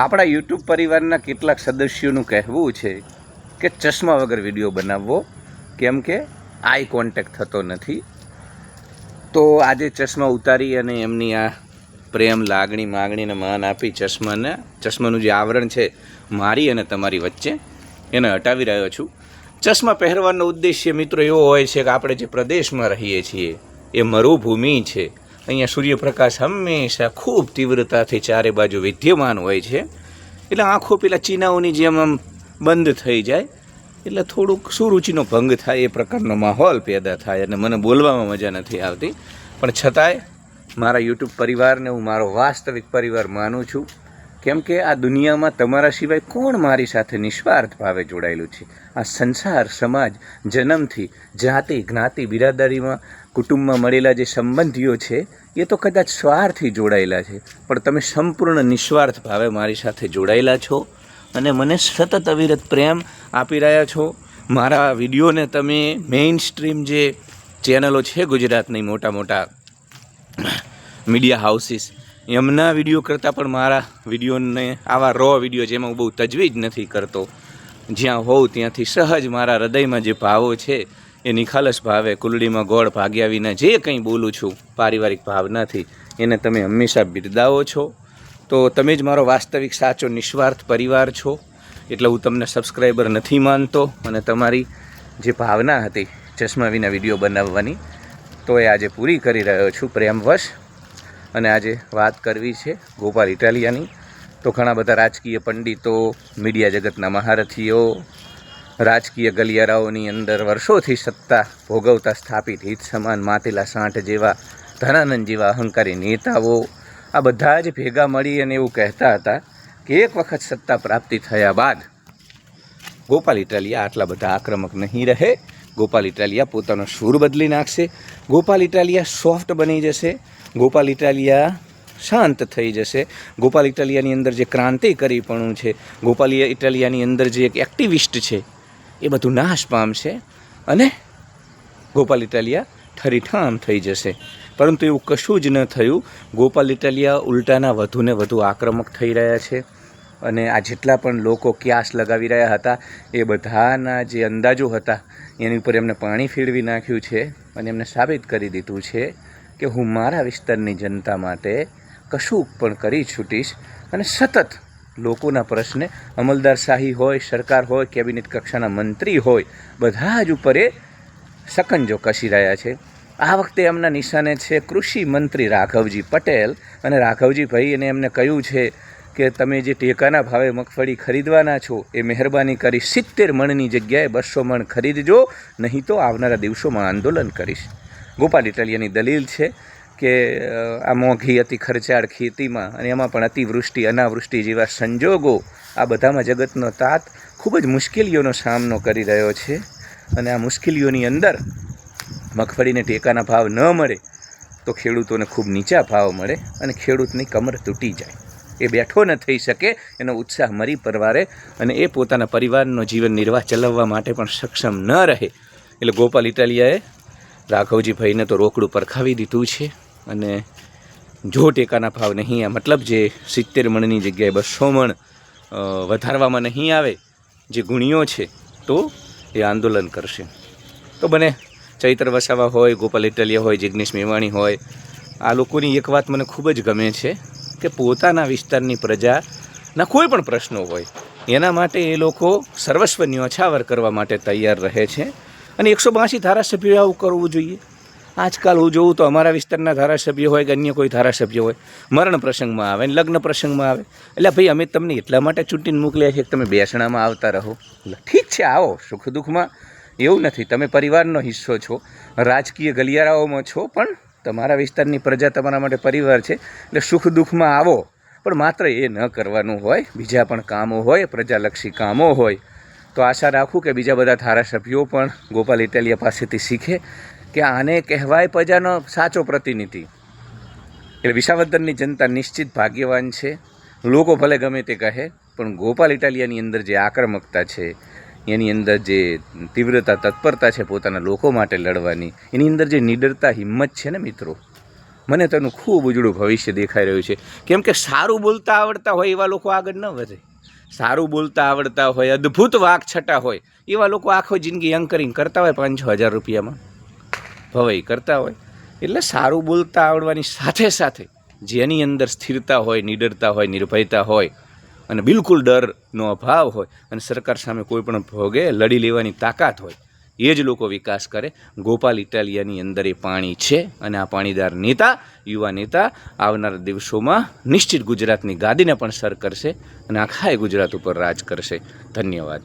આપણા યુટ્યુબ પરિવારના કેટલાક સદસ્યોનું કહેવું છે કે ચશ્મા વગર વિડીયો બનાવવો, કેમ કે આઈ કોન્ટેક્ટ થતો નથી. તો આજે ચશ્મા ઉતારી અને એમની આ પ્રેમ, લાગણી, માગણીને માન આપી ચશ્માનું જે આવરણ છે મારી અને તમારી વચ્ચે એને હટાવી રહ્યો છું. ચશ્મા પહેરવાનો ઉદ્દેશ્ય મિત્રો એવો હોય છે કે આપણે જે પ્રદેશમાં રહીએ છીએ એ મરુભૂમિ છે. અહીંયા સૂર્યપ્રકાશ હંમેશા ખૂબ તીવ્રતાથી ચારે બાજુ વિદ્યમાન હોય છે, એટલે આંખો પેલા ચીનાઓની જેમ આમ બંધ થઈ જાય, એટલે થોડુંક સુરુચિનો ભંગ થાય એ પ્રકારનો માહોલ પેદા થાય અને મને બોલવામાં મજા નથી આવતી. પણ છતાંય મારા યુટ્યુબ પરિવારને હું મારો વાસ્તવિક પરિવાર માનું છું, કેમ કે આ દુનિયામાં તમારા સિવાય કોણ મારી સાથે નિસ્વાર્થ ભાવે જોડાયેલું છે. આ સંસાર, સમાજ, જન્મથી જાતિ, જ્ઞાતિ, બિરાદરીમાં, કુટુંબમાં મળેલા જે સંબંધીઓ છે એ તો કદાચ સ્વાર્થથી જોડાયેલા છે, પણ તમે સંપૂર્ણ નિસ્વાર્થ ભાવે મારી સાથે જોડાયેલા છો અને મને સતત અવિરત પ્રેમ આપી રહ્યા છો. મારા વિડીયોને તમે મેઇન સ્ટ્રીમ જે ચેનલો છે ગુજરાતની મોટા મોટા મીડિયા હાઉસીસ, એમના વિડીયો કરતાં પણ મારા વિડીયોને આવા રો વિડીયો જેમાં હું બહુ તજવીજ નથી કરતો, જ્યાં હોઉં ત્યાંથી સહજ મારા હૃદયમાં જે ભાવો છે એ નિખાલસ ભાવે, કુલડીમાં ગોળ ભાગ્યા વિના જે કંઈ બોલું છું પારિવારિક ભાવનાથી, એને તમે હંમેશા બિરદાવો છો. તો તમે જ મારો વાસ્તવિક સાચો નિસ્વાર્થ પરિવાર છો, એટલે હું તમને સબસ્ક્રાઈબર નથી માનતો. અને તમારી જે ભાવના હતી ચશ્મા વિના વિડીયો બનાવવાની, તો એ આજે પૂરી કરી રહ્યો છું પ્રેમવશ. અને આજે વાત કરવી છે ગોપાલ ઇટાલિયાની. તો ઘણા બધા રાજકીય પંડિતો, મીડિયા જગતના મહારથીઓ, રાજકીય ગલિયારાઓની અંદર વર્ષોથી સત્તા ભોગવતા સ્થાપિત હિત સમાન માતેલા સાંઠ જેવા, ધનાનંદ જેવા અહંકારી નેતાઓ, આ બધા જ ભેગા મળી અને એવું કહેતા હતા કે એક વખત સત્તા પ્રાપ્તિ થયા બાદ ગોપાલ ઇટાલિયા આટલા બધા આક્રમક નહીં રહે. ગોપાલ ઇટાલિયા પોતાનો સૂર બદલી નાખશે, ગોપાલ ઇટાલિયા સોફ્ટ બની જશે, ગોપાલ ઇટાલિયા શાંત થઈ જશે, ગોપાલ ઇટાલિયાની અંદર જે ક્રાંતિકારીપણું છે, ગોપાલ ઇટાલિયાની અંદર જે એક એક્ટિવિસ્ટ છે, એ બધું નાશ પામશે અને ગોપાલ ઇટાલિયા ઠરીઠામ થઈ જશે. પરંતુ એવું કશું જ ન થયું. ગોપાલ ઇટાલિયા ઉલટાના વધુને વધુ આક્રમક થઈ રહ્યા છે અને આ જેટલા પણ લોકો ક્યાસ લગાવી રહ્યા હતા એ બધાના જે અંદાજો હતા એની ઉપર એમને પાણી ફેરવી નાખ્યું છે અને એમને સાબિત કરી દીધું છે કે હું મારા વિસ્તારની જનતા માટે કશું પણ કરી છૂટીશ. અને સતત લોકોના પ્રશ્ને અમલદારશાહી હોય, સરકાર હોય, કેબિનેટ કક્ષાના મંત્રી હોય, બધા જ ઉપર એ સકંજો કસી રહ્યા છે. આ વખતે એમના નિશાને છે કૃષિ મંત્રી રાઘવજી પટેલ. અને રાઘવજી ભાઈ એને એમને કહ્યું છે કે તમે જે ટેકાના ભાવે મગફળી ખરીદવાના છો એ મહેરબાની કરી 70 મણની જગ્યાએ 200 મણ ખરીદજો, નહીં તો આવનારા દિવસોમાં આંદોલન કરીશ. ગોપાલ ઇટાલિયાની દલીલ છે કે આ મોંઘી અતિ ખર્ચાળ ખેતીમાં અને એમાં પણ અતિવૃષ્ટિ, અનાવૃષ્ટિ જેવા સંજોગો, આ બધામાં જગતનો તાત ખૂબ જ મુશ્કેલીઓનો સામનો કરી રહ્યો છે. અને આ મુશ્કેલીઓની અંદર મગફળીને ટેકાના ભાવ ન મળે તો ખેડૂતોને ખૂબ નીચા ભાવ મળે અને ખેડૂતની કમર તૂટી જાય, એ બેઠો ન થઈ શકે, એનો ઉત્સાહ મરી પરવારે અને એ પોતાના પરિવારનો જીવન નિર્વાહ ચલાવવા માટે પણ સક્ષમ ન રહે. એટલે ગોપાલ ઇટાલિયાએ રાઘવજી ભાઈને તો રોકડું પરખાવી દીધું છે. અને જો ટેકાના ભાવ નહીં, મતલબ જે 70 મણની જગ્યાએ 200 મણ વધારવામાં નહીં આવે જે ગુણીઓ છે, તો એ આંદોલન કરશે. તો બને ચૈત્ર વસાવા હોય, ગોપાલ ઇટાલિયા હોય, જિગ્નેશ મેવાણી હોય, આ લોકોની એક વાત મને ખૂબ જ ગમે છે કે પોતાના વિસ્તારની પ્રજાના કોઈ પણ પ્રશ્નો હોય એના માટે એ લોકો સર્વસ્વ ન્યોછાવર કરવા માટે તૈયાર રહે છે. અને 182 ધારાસભ્યોએ આવું કરવું જોઈએ. આજકાલ હું જોઉં તો અમારા વિસ્તારના ધારાસભ્ય હોય કે અન્ય કોઈ ધારાસભ્ય હોય, મરણ પ્રસંગમાં આવે ને લગ્ન પ્રસંગમાં આવે, એટલે ભાઈ અમે તમને એટલા માટે ચૂંટીને મોકલ્યા છે કે તમે બેસણામાં આવતા રહો. ઠીક છે, આવો સુખ દુઃખમાં, એવું નથી. તમે પરિવારનો હિસ્સો છો, રાજકીય ગલિયારાઓમાં છો, પણ તમારા વિસ્તારની પ્રજા તમારા માટે પરિવાર છે, એટલે સુખ દુઃખમાં આવો. પણ માત્ર એ ન કરવાનું હોય, બીજા પણ કામો હોય, પ્રજાલક્ષી કામો હોય. તો આશા રાખું કે બીજા બધા ધારાસભ્યો પણ ગોપાલ ઇટાલિયા પાસેથી શીખે કે આને કહેવાય પ્રજાનો સાચો પ્રતિનિધિ. એટલે વિસાવદરની જનતા નિશ્ચિત ભાગ્યવાન છે. લોકો ભલે ગમે તે કહે, પણ ગોપાલ ઇટાલિયાની અંદર જે આક્રમકતા છે, એની અંદર જે તીવ્રતા, તત્પરતા છે પોતાના લોકો માટે લડવાની, એની અંદર જે નિડરતા, હિંમત છે ને મિત્રો, મને તેનું ખૂબ ઉજળું ભવિષ્ય દેખાઈ રહ્યું છે. કેમ કે સારું બોલતા આવડતા હોય એવા લોકો આગળ ન વધે. સારું બોલતા આવડતા હોય, અદ્ભુત વાક છટા હોય એવા લોકો આખો જિંદગી એન્કરિંગ કરતા હોય 5-6 હજાર રૂપિયામાં ભવાઈ કરતા હોય. એટલે સારું બોલતા આવડવાની સાથે સાથે જેની અંદર સ્થિરતા હોય, નિડરતા હોય, નિર્ભયતા હોય અને બિલકુલ ડરનો અભાવ હોય અને સરકાર સામે કોઈ પણ ભોગે લડી લેવાની તાકાત હોય, એ જ લોકો વિકાસ કરે. ગોપાલ ઇટાલિયાની અંદર એ પાણી છે અને આ પાણીદાર નેતા, યુવા નેતા આવનારા દિવસોમાં નિશ્ચિત ગુજરાતની ગાદીને પણ સર કરશે અને આખા ગુજરાત ઉપર રાજ કરશે. ધન્યવાદ.